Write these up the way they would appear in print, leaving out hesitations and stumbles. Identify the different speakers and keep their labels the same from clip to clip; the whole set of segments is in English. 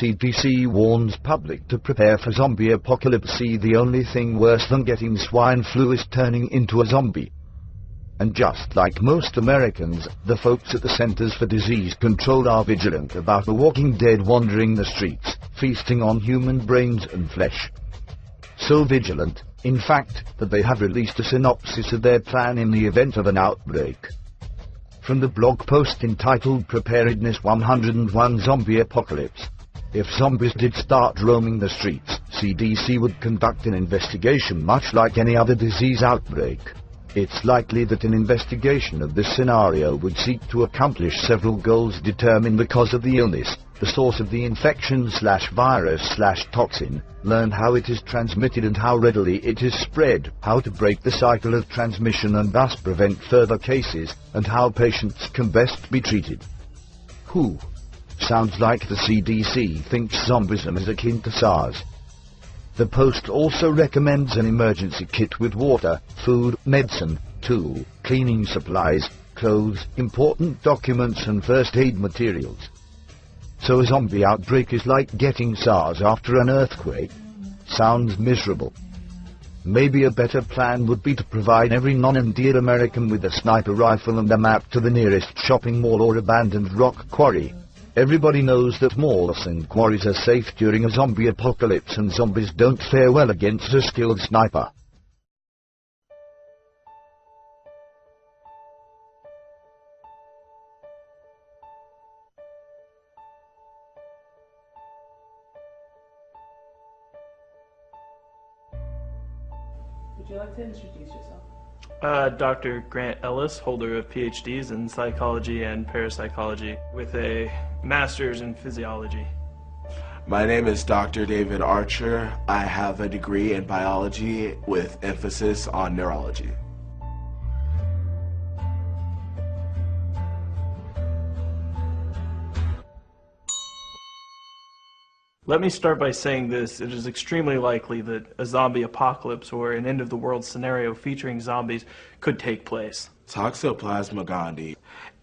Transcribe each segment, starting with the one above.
Speaker 1: CDC warns public to prepare for zombie apocalypse. The only thing worse than getting swine flu is turning into a zombie. And just like most Americans, the folks at the Centers for Disease Control are vigilant about the walking dead wandering the streets, feasting on human brains and flesh. So vigilant, in fact, that they have released a synopsis of their plan in the event of an outbreak. From the blog post entitled Preparedness 101 Zombie Apocalypse. If zombies did start roaming the streets, CDC would conduct an investigation much like any other disease outbreak. It's likely that an investigation of this scenario would seek to accomplish several goals: determine the cause of the illness, the source of the infection/virus/toxin, learn how it is transmitted and how readily it is spread, how to break the cycle of transmission and thus prevent further cases, and how patients can best be treated. Who? Sounds like the CDC thinks zombism is akin to SARS. The post also recommends an emergency kit with water, food, medicine, tool, cleaning supplies, clothes, important documents and first aid materials. So a zombie outbreak is like getting SARS after an earthquake? Sounds miserable. Maybe a better plan would be to provide every non-Indian American with a sniper rifle and a map to the nearest shopping mall or abandoned rock quarry. Everybody knows that malls and quarries are safe during a zombie apocalypse, and zombies don't fare well against a skilled sniper.
Speaker 2: Would you like to introduce yourself?
Speaker 3: Dr. Grant Ellis, holder of PhDs in psychology and parapsychology, with a master's in physiology.
Speaker 4: My name is Dr. David Archer. I have a degree in biology with emphasis on neurology.
Speaker 3: Let me start by saying this: it is extremely likely that a zombie apocalypse or an end-of-the-world scenario featuring zombies could take place.
Speaker 4: Toxoplasma gondii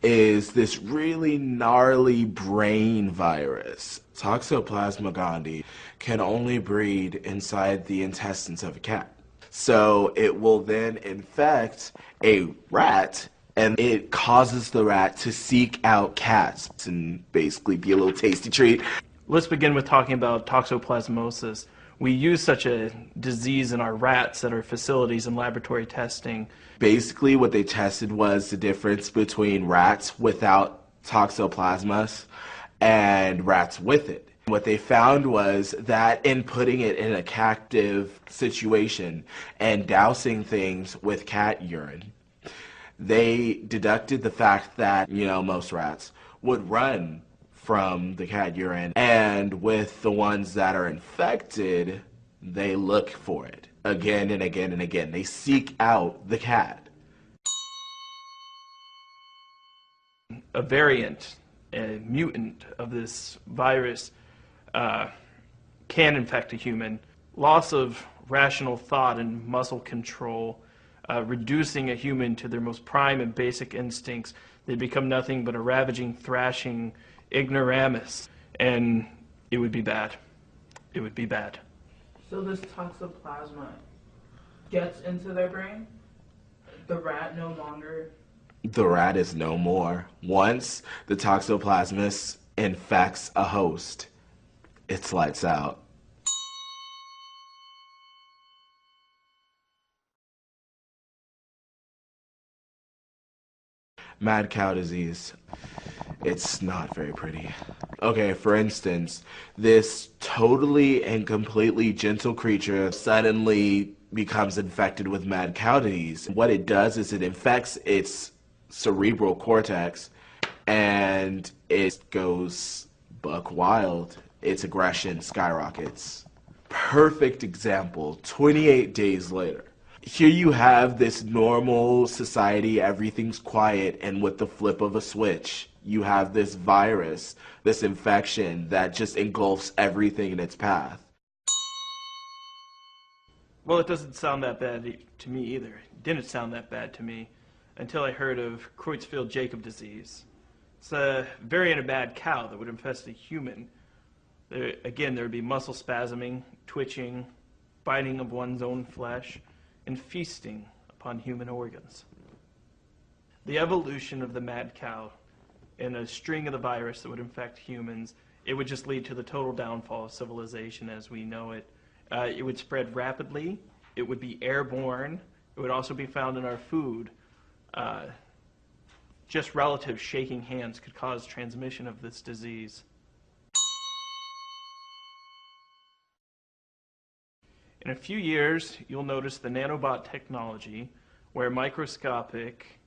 Speaker 4: is this really gnarly brain virus. Toxoplasma gondii can only breed inside the intestines of a cat. So it will then infect a rat, and it causes the rat to seek out cats and basically be a little tasty treat.
Speaker 3: Let's begin with talking about toxoplasmosis. We use such a disease in our rats at our facilities and laboratory testing.
Speaker 4: Basically what they tested was the difference between rats without toxoplasmas and rats with it. What they found was that in putting it in a captive situation and dousing things with cat urine, they deducted the fact that, most rats would run from the cat urine, and with the ones that are infected, they look for it again and again and again. They seek out the cat.
Speaker 3: A variant, a mutant of this virus can infect a human. Loss of rational thought and muscle control, reducing a human to their most prime and basic instincts. They become nothing but a ravaging, thrashing ignoramus, and it would be bad. It would be bad.
Speaker 2: So this toxoplasma gets into their brain? The rat no longer...
Speaker 4: The rat is no more. Once the toxoplasmus infects a host, it's lights out. Mad cow disease. It's not very pretty. Okay, for instance, this totally and completely gentle creature suddenly becomes infected with mad cow disease. What it does is it infects its cerebral cortex and it goes buck wild. Its aggression skyrockets. Perfect example, 28 days later. Here you have this normal society, everything's quiet, and with the flip of a switch, you have this virus, this infection that just engulfs everything in its path.
Speaker 3: Well, it doesn't sound that bad to me either. It didn't sound that bad to me until I heard of Creutzfeldt-Jakob disease. It's a variant of mad cow that would infest a human. Again, there would be muscle spasming, twitching, biting of one's own flesh, and feasting upon human organs. The evolution of the mad cow and a string of the virus that would infect humans, it would just lead to the total downfall of civilization as we know it. It would spread rapidly. It would be airborne. It would also be found in our food. Just relatives shaking hands could cause transmission of this disease. In a few years, you'll notice the nanobot technology, where microscopic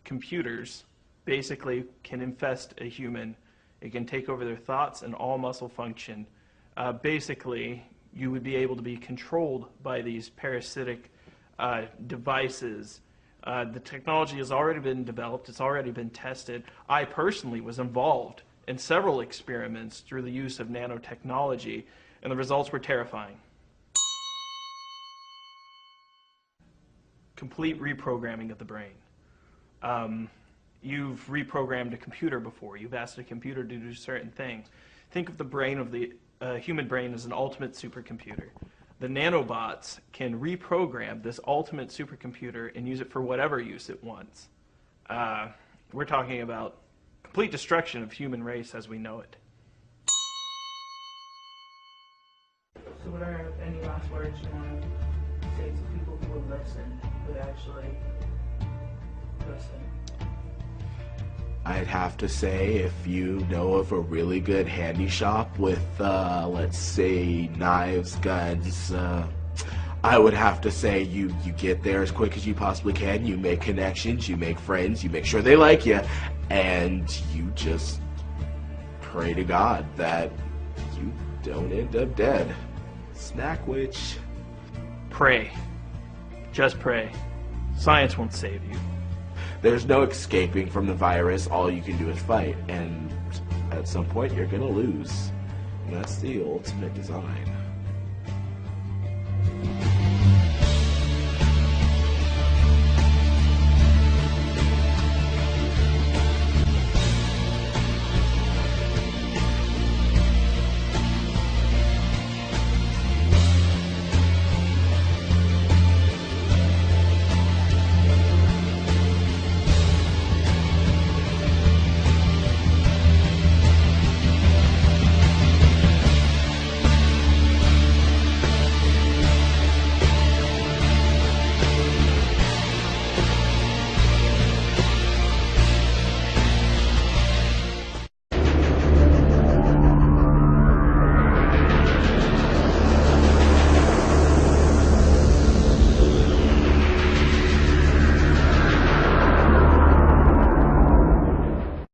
Speaker 3: computers basically can infest a human. It can take over their thoughts and all muscle function. Basically, you would be able to be controlled by these parasitic devices. The technology has already been developed. It's already been tested. I personally was involved in several experiments through the use of nanotechnology, and the results were terrifying. Complete reprogramming of the brain. You've reprogrammed a computer before. You've asked a computer to do certain things. Think of the brain of the human brain as an ultimate supercomputer. The nanobots can reprogram this ultimate supercomputer and use it for whatever use it wants. We're talking about complete destruction of human race as we know it.
Speaker 2: So what are any last words you want to say to people who would listen, who would actually listen?
Speaker 4: I'd have to say, if you know of a really good handy shop with, let's say, knives, guns, I would have to say you get there as quick as you possibly can, you make connections, you make friends, you make sure they like you, and you just pray to God that you don't end up dead. Snack witch.
Speaker 3: Pray. Just pray. Science won't save you.
Speaker 4: There's no escaping from the virus. All you can do is fight, and at some point you're gonna lose. And that's the ultimate design.